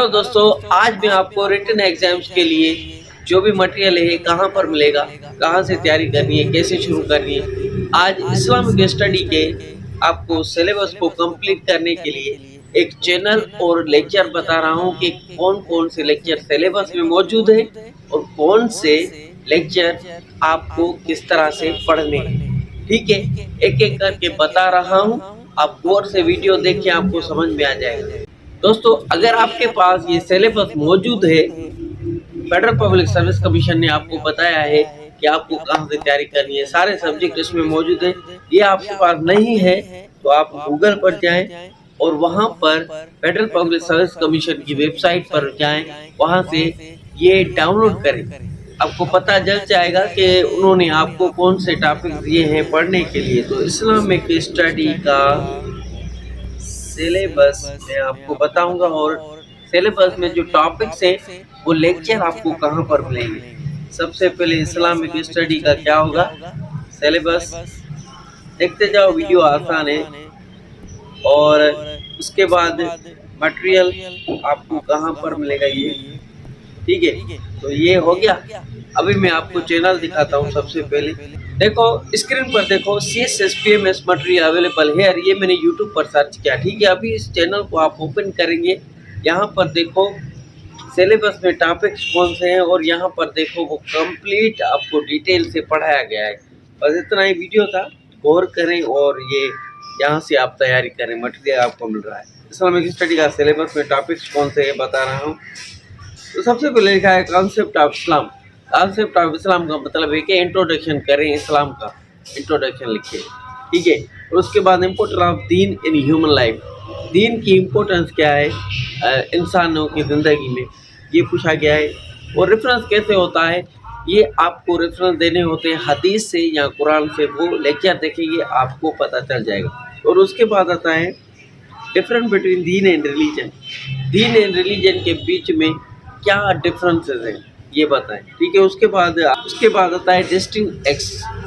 तो दोस्तों, आज मैं आपको रिटन एग्जाम्स के लिए जो भी मटेरियल है कहाँ पर मिलेगा, कहाँ से तैयारी करनी है, कैसे शुरू करनी है, आज इस्लामिक स्टडी के आपको सिलेबस को कंप्लीट करने के लिए एक चैनल और लेक्चर बता रहा हूँ कि कौन कौन से लेक्चर सिलेबस में मौजूद है और कौन से लेक्चर आपको किस तरह से पढ़ने हैं। ठीक है, एक एक करके बता रहा हूँ, आप गौर से वीडियो देख के आपको समझ में आ जाएगा। दोस्तों, अगर आपके पास ये सिलेबस मौजूद है, फेडरल पब्लिक सर्विस कमीशन ने आपको बताया है कि आपको कहाँ से तैयारी करनी है, सारे सब्जेक्ट इसमें मौजूद है। ये आपके पास नहीं है तो आप गूगल पर जाएं और वहाँ पर फेडरल पब्लिक सर्विस कमीशन की वेबसाइट पर जाएं, वहाँ से ये डाउनलोड करें। आपको पता चल जाएगा कि उन्होंने आपको कौन से टॉपिक दिए हैं पढ़ने के लिए। तो इस्लामिक स्टडी का सिलेबस मैं आपको बताऊंगा और सिलेबस में जो टॉपिक्स हैं वो लेक्चर आपको कहाँ पर मिलेंगे। सबसे पहले इस्लामिक स्टडी का क्या होगा सिलेबस, देखते जाओ, वीडियो आसान है। और उसके बाद मटेरियल आपको कहाँ पर मिलेगा ये, ठीक है। तो ये हो गया। अभी मैं आपको चैनल दिखाता हूँ। सबसे पहले देखो, स्क्रीन पर देखो, CSSPMS मटेरियल अवेलेबल है। ये मैंने यूट्यूब पर सर्च किया, ठीक है। अभी इस चैनल को आप ओपन करेंगे, यहाँ पर देखो सिलेबस में टॉपिक्स कौन से हैं और यहाँ पर देखो वो कंप्लीट आपको डिटेल से पढ़ाया गया है। बस इतना ही वीडियो था, गौर करें और ये यहाँ से आप तैयारी करें, मटेरियल आपको मिल रहा है। इस्लामिक स्टडी का सिलेबस में टॉपिक्स कौन से हैं बता रहा हूँ। तो सबसे पहले लिखा है concept of Islam. Concept of Islam का मतलब है कि इंट्रोडक्शन करें, इस्लाम का इंट्रोडक्शन लिखिए, ठीक है। और उसके बाद importance of Deen in human life, दीन की इम्पोर्टेंस क्या है इंसानों की ज़िंदगी में, ये पूछा गया है। और रेफरेंस कैसे होता है, ये आपको रेफरेंस देने होते हैं हदीस से या कुरान से, वो लेक्चर देखेंगे आपको पता चल जाएगा। और उसके बाद आता है difference between Deen and religion, Deen and religion के बीच में क्या डिफरेंसेस हैं ये बताएं, ठीक है। उसके बाद आता है distinct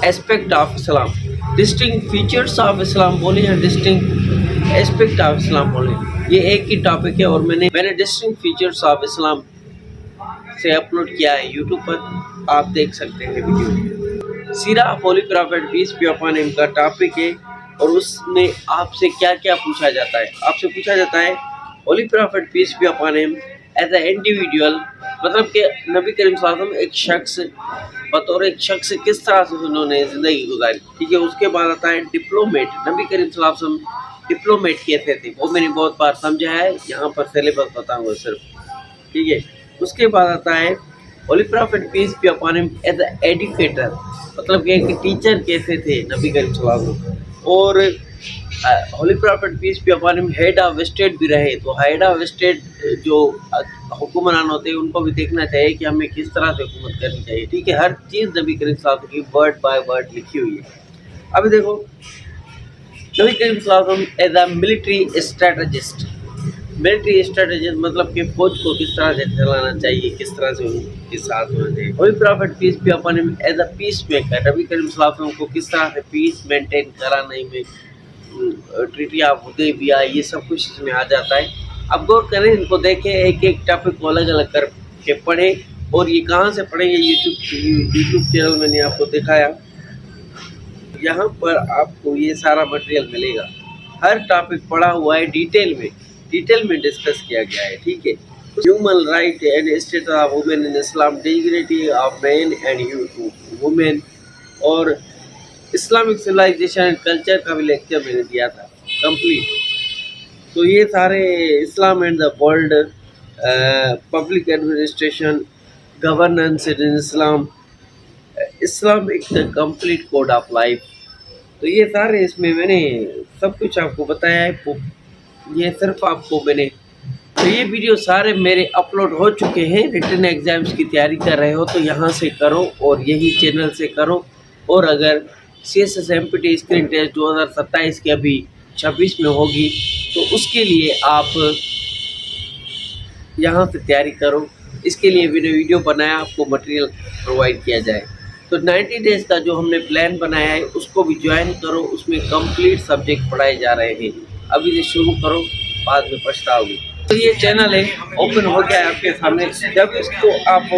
aspect of Islam, distinct features of Islam बोले या डिस्टिंक्ट एस्पेक्ट ऑफ इस्लाम बोले, ये एक ही टॉपिक है। और मैंने डिस्टिंक्ट फीचर्स ऑफ इस्लाम से अपलोड किया है यूट्यूब पर, आप देख सकते हैं वीडियो। सीरा of holy prophet peace be upon him का टॉपिक है और उसमें आपसे क्या क्या पूछा जाता है। आपसे पूछा जाता है holy prophet peace be upon him as a individual, मतलब कि नबी करीम सल्लल्लाहु अलैहि वसल्लम एक शख्स, बतौर एक शख्स किस तरह से उन्होंने ज़िंदगी गुजारी, ठीक है। उसके बाद आता है डिप्लोमेट, नबी करीम सल्लल्लाहु अलैहि वसल्लम डिप्लोमेट कैसे थे, वो मैंने बहुत बार समझा है, यहाँ पर सिलेबस बताऊँगा सिर्फ, ठीक है। उसके बाद आता है holy prophet peace be upon him as a educator, मतलब कि एक टीचर कैसे थे नबी करीम सल्लल्लाहु अलैहि वसल्लम। और holy prophet peace be upon him head of state भी रहे, तो हेड ऑफ स्टेट जो हुक्मरान होते हैं उनको भी देखना चाहिए कि हमें किस तरह से हुकूमत करनी चाहिए, ठीक है। हर चीज़ नबी करीम सल्लल्लाहु अलैहि वसल्लम की वर्ड बाय वर्ड लिखी हुई है। अभी देखो, नबी करीम सल्लल्लाहु अलैहि वसल्लम as a military strategist, military strategist मतलब कि फौज को किस तरह से चलाना चाहिए, किस तरह से उनके साथ होना चाहिए। Holy prophet peace be upon him as a peace maker, नबी करीम सल्लल्लाहु अलैहि वसल्लम को किस तरह से पीस मेंटेन कराने में, ट्रीटी ऑफ हुदैबिया, ये सब कुछ इसमें आ जाता है। अब गौर करें, इनको देखें, एक एक टॉपिक को अलग अलग करके पढ़ें। और ये कहाँ से पढ़ेंगे, यूट्यूब चैनल मैंने आपको दिखाया, यहाँ पर आपको ये सारा मटेरियल मिलेगा। हर टॉपिक पढ़ा हुआ है, डिटेल में डिस्कस किया गया है, ठीक है। Human right and status of women in Islam, dignity of man and women, और इस्लामिक सिविलाइजेशन एंड कल्चर का भी लेक्चर मैंने दिया था कंप्लीट। तो ये सारे Islam and the world, public administration, governance in Islam, Islam एक कंप्लीट कोड ऑफ लाइफ, तो ये सारे इसमें मैंने सब कुछ आपको बताया है। ये सिर्फ आपको मैंने, तो ये वीडियो सारे मेरे अपलोड हो चुके हैं। रिटन एग्जाम्स की तैयारी कर रहे हो तो यहाँ से करो और यही चैनल से करो। और अगर CSSMPT स्क्रीन टेस्ट 2027 की अभी 26 में होगी तो उसके लिए आप यहाँ से तैयारी करो। इसके लिए मैंने वीडियो बनाया, आपको मटेरियल प्रोवाइड किया जाए। तो 90 डेज़ का जो हमने प्लान बनाया है उसको भी ज्वाइन करो, उसमें कंप्लीट सब्जेक्ट पढ़ाए जा रहे हैं। अभी से शुरू करो, बाद में पछताओगे। दोस्तों ये चैनल है ओपन हो गया है आपके सामने। जब इसको आप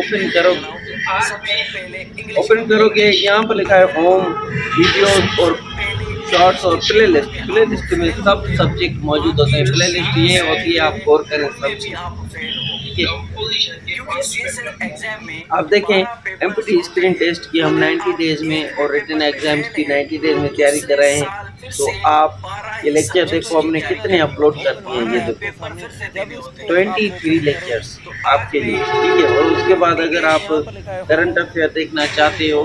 ओपन करोगे यहाँ पर लिखा है होम, वीडियोस और शॉर्ट्स और प्लेलिस्ट में सब सब्जेक्ट मौजूद होते हैं। प्लेलिस्ट ये होती है, आप गौर करें सब चीज। आप देखें एमपीटी स्क्रीन टेस्ट की हम 90 डेज में और रिटन एग्जाम्स की 90 डेज में तैयारी कर रहे हैं। तो आप ये लेक्चर देखो हमने कितने अपलोड कर दिए हैं। ये देखो 23 लेक्चर्स आपके लिए, ठीक है। और उसके बाद अगर आप करंट अफेयर देखना चाहते हो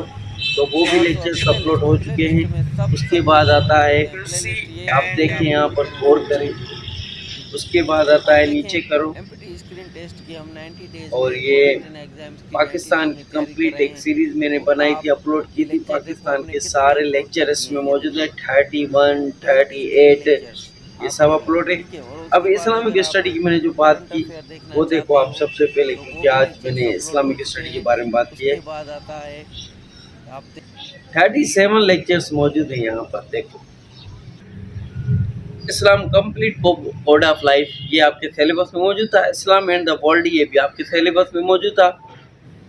तो वो भी लेक्चर्स अपलोड हो चुके हैं। उसके बाद आता है, आप देखें यहाँ पर गौर करें, उसके बाद आता है नीचे करो और ये पाकिस्तान की कंप्लीट एक सीरीज मैंने बनाई थी, अपलोड की थी। पाकिस्तान के सारे लेक्चर इसमें मौजूद है, 31, 38 ये सब अपलोड है। अब इस्लामिक स्टडी की मैंने जो बात की वो देखो आप सबसे पहले, क्योंकि आज मैंने इस्लामिक स्टडी के बारे में बात की है। 37 लेक्चर्स मौजूद है यहाँ पर। देखो इस्लाम कंप्लीट कोड ऑफ लाइफ ये आपके सिलेबस में मौजूद था। इस्लाम एंड द वर्ल्ड ये भी आपके सिलेबस में मौजूद था।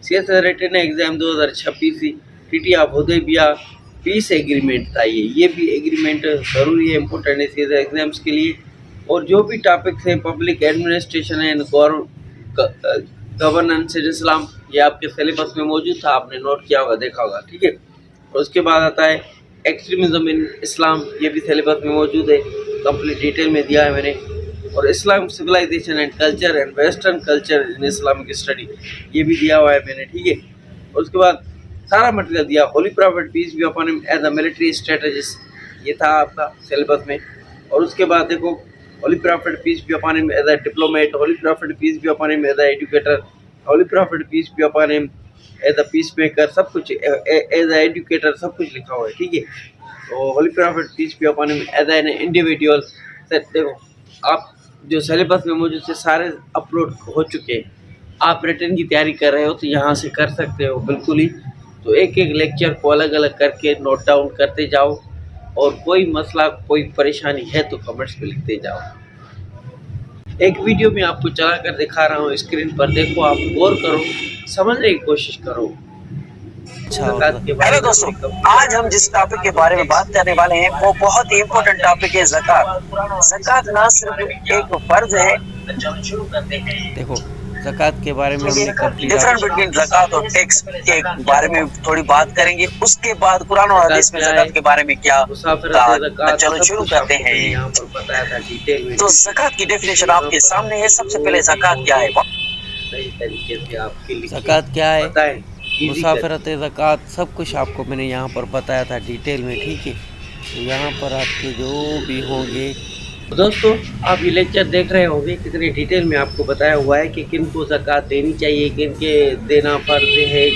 CS written exam 2026 treaty of Hudaibiya peace agreement था। ये भी एग्रीमेंट ज़रूरी है, इम्पोर्टेंट है CS एग्जाम्स के लिए। और जो भी टॉपिक्स हैं public administration and governance in इस्लाम ये आपके सिलेबस में मौजूद था, आपने नोट किया होगा, देखा होगा, ठीक है। और उसके बाद आता है एक्सट्रीमिज्म इन इस्लाम, ये भी सिलेबस में मौजूद है, कंप्लीट डिटेल में दिया है मैंने। और Islam civilization and culture and western culture in Islamic study ये भी दिया हुआ है मैंने, ठीक है। और उसके बाद सारा मटेरियल दिया। Holy prophet peace be upon him as a military strategist ये था आपका सिलेबस में। और उसके बाद देखो holy prophet peace be upon him as a diplomat, holy prophet peace be upon him as a educator, holy prophet peace be upon him as a peace maker, सब कुछ एज अ एजुकेटर सब कुछ लिखा हुआ है, ठीक है। तो holy prophet peace be upon him as an individual. देखो आप जो सिलेबस में मुझे से सारे अपलोड हो चुके हैं। आप रिटर्न की तैयारी कर रहे हो तो यहाँ से कर सकते हो बिल्कुल ही। तो एक एक लेक्चर को अलग अलग करके नोट डाउन करते जाओ, और कोई मसला कोई परेशानी है तो कमेंट्स में लिखते जाओ। एक वीडियो में आपको चला कर दिखा रहा हूँ स्क्रीन पर, देखो आप गौर करो, समझने की कोशिश करो। हेलो दोस्तों, आज हम जिस टॉपिक के बारे में बात करने वाले हैं वो बहुत ही इम्पोर्टेंट टॉपिक है ज़कात। ज़कात ना सिर्फ एक फर्ज है। देखो ज़कात के बारे में हमने डिफरेंट बिटवीन ज़कात और टैक्स के बारे में थोड़ी बात करेंगे। उसके बाद कुरान और हदीस में ज़कात के बारे में क्या, चलो शुरू करते हैं। तो ज़कात की डेफिनेशन आपके सामने है। सबसे पहले ज़कात क्या है? ज़कात क्या है, मुसाफिरत ज़कात, सब कुछ आपको मैंने यहाँ पर बताया था डिटेल में, ठीक है। तो यहाँ पर आपके जो भी होंगे दोस्तों, आप ये लेक्चर देख रहे होंगे कितने डिटेल में आपको बताया हुआ है कि किन को ज़कात देनी चाहिए, किन के देना फर्ज है,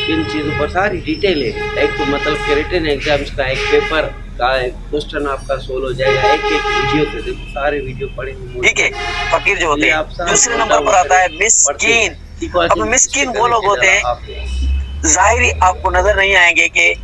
किन चीज़ों पर सारी डिटेल है। एक तो मतलब कि रिटन एग्जाम्स का एक पेपर का एक क्वेश्चन आपका सोल्व हो जाएगा एक एक वीडियो से। देखो सारे वीडियो पड़े हुए, ठीक है। फकीर जो होते हैं। दूसरे नंबर पर आता है मिस्कीन। अब मिस्कीन वो लोग होते हैं, जाहिर आपको नजर नहीं आएंगे कि